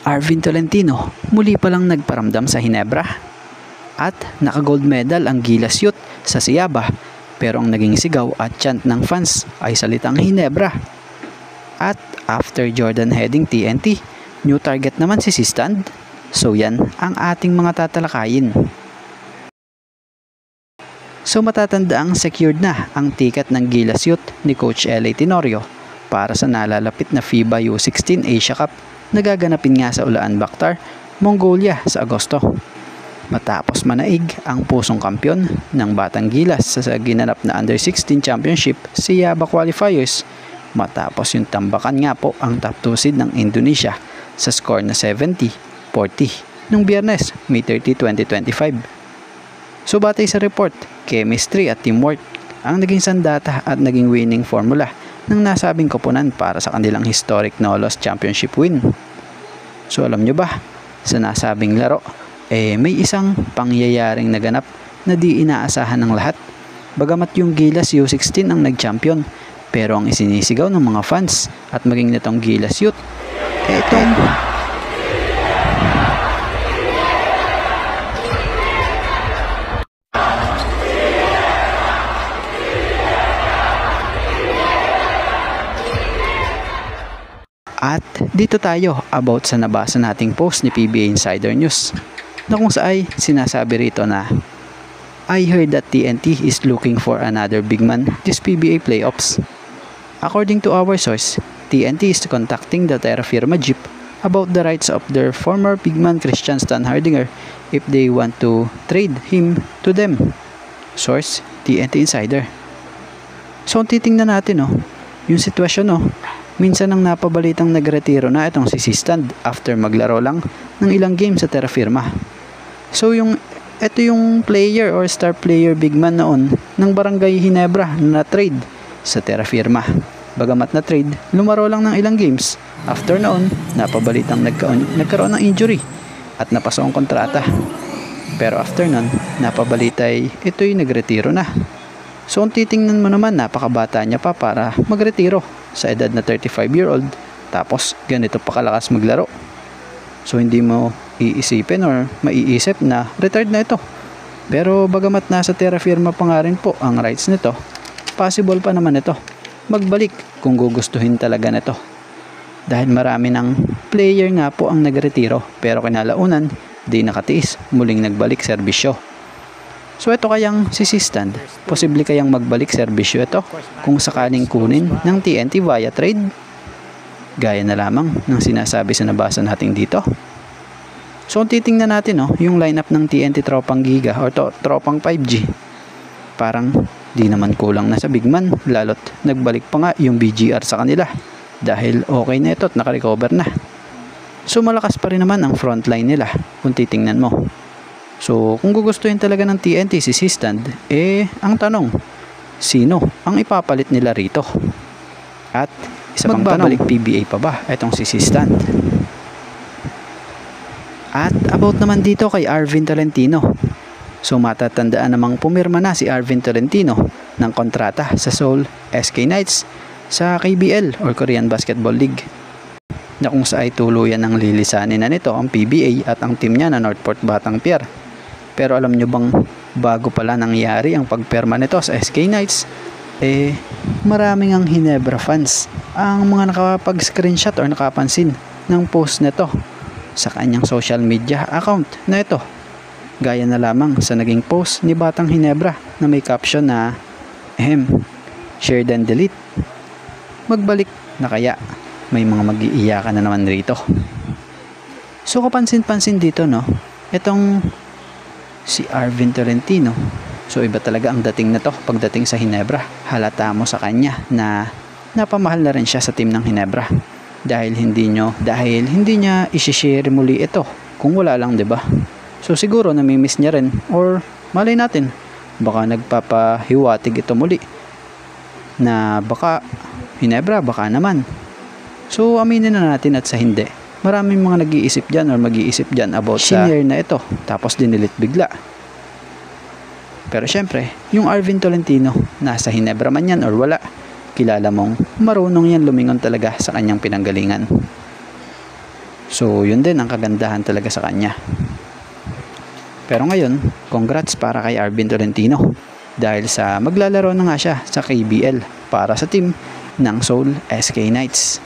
Arvin Tolentino muli palang nagparamdam sa Hinebra at naka-gold medal ang Gilas Youth sa Siaba, pero ang naging sigaw at chant ng fans ay salitang Hinebra. At after Jordan heading TNT, new target naman si Stand. So yan ang ating mga tatalakayin. So matatanda ang secured na ang ticket ng Gilas Youth ni Coach L.A. Tenorio para sa nalalapit na FIBA U16 Asia Cup na gaganapin nga sa Ulaanbaatar, Mongolia sa Agosto. Matapos manaig ang pusong kampyon ng Batang Gilas sa ginanap na Under-16 Championship Siaba Qualifiers, matapos yung tambakan nga po ang top 2 seed ng Indonesia sa score na 70-40 nung Biyernes, May 30, 2025. So batay sa report, chemistry at teamwork ang naging sandata at naging winning formula ng nasabing koponan para sa kanilang historic no-loss championship win. So alam nyo ba, sa nasabing laro, may isang pangyayaring naganap na di inaasahan ng lahat. Bagamat yung Gilas U16 ang nag-champion, pero ang isinisigaw ng mga fans at maging nitong Gilas Youth, At dito tayo about sa nabasa nating post ni PBA Insider News na kung saan sinasabi rito na I heard that TNT is looking for another big man this PBA playoffs. According to our source, TNT is contacting the Terra Firma Jeep about the rights of their former big man Christian Stanhardinger if they want to trade him to them. Source, TNT Insider. So titingnan natin yung sitwasyon minsan nang napabalitang nagretiro na itong si Stand after maglaro lang ng ilang games sa Terra Firma. So ito yung player or star player big man noon ng Barangay Hinebra na trade sa Terra Firma. Bagamat na trade, lumaro lang ng ilang games. After noon, napabalitang nagkaroon ng injury at napasa ang kontrata. Pero after noon, napabalitay ito'y nagretiro na. So kung titingnan mo naman, napakabata niya pa para magretiro sa edad na 35-year-old, tapos ganito pa kalakas maglaro. So hindi mo iisipin or maiisip na retired na ito. Pero bagamat nasa Terra Firma pa nga rin po ang rights nito, possible pa naman ito magbalik kung gugustuhin talaga nito. Dahil marami ng player nga po ang nagretiro, pero kinalaunan di nakatiis, muling nagbalik serbisyo. So ito kayang si Stand, posible kayang magbalik serbisyo ito kung sakaling kunin ng TNT via trade? Gaya na lamang ng sinasabi sa nabasa natin dito. So titingnan natin yung lineup ng TNT Tropang Giga or Tropang 5G. Parang di naman kulang na sa big man, lalo't nagbalik pa nga yung BGR sa kanila dahil okay na ito at nakarecover na. So malakas pa rin naman ang frontline nila kung titingnan mo. So, kung gugustuhin talaga ng TNT si Stand, ang tanong, sino ang ipapalit nila rito? At isa pang tanong, PBA pa ba itong si Stand? At about naman dito kay Arvin Tolentino. So, matatandaan namang pumirma na si Arvin Tolentino ng kontrata sa Seoul SK Knights sa KBL or Korean Basketball League, na kung sa ay tuluyan ng lilisanin na nito ang PBA at ang team niya na Northport Batang Pier. Pero alam nyo bang bago pala nangyari ang pagperma nito sa SK Knights, maraming ang Hinebra fans ang mga nakapag-screenshot or nakapansin ng post nito sa kanyang social media account na ito. Gaya na lamang sa naging post ni Batang Hinebra na may caption na share then delete. Magbalik na kaya, may mga mag-iiyakan na naman rito. So kapansin-pansin dito itong si Arvin Tolentino. So iba talaga ang dating na to pagdating sa Hinebra. Halata mo sa kanya na napamahal na rin siya sa team ng Hinebra. Dahil hindi niya i-share muli ito kung wala lang, 'di ba? So siguro nami-miss niya rin, or malay natin, baka nagpapahiwatig ito muli. Na baka Hinebra, baka naman. So aminin na natin at sa hindi, maraming mga nag-iisip dyan or mag-iisip dyan about sa senior na ito, tapos dinilit bigla. Pero syempre, yung Arvin Tolentino, nasa Hinebra man yan or wala, kilala mong marunong yan lumingon talaga sa kanyang pinanggalingan. So yun din ang kagandahan talaga sa kanya. Pero ngayon, congrats para kay Arvin Tolentino dahil sa maglalaro na nga siya sa KBL para sa team ng Seoul SK Knights.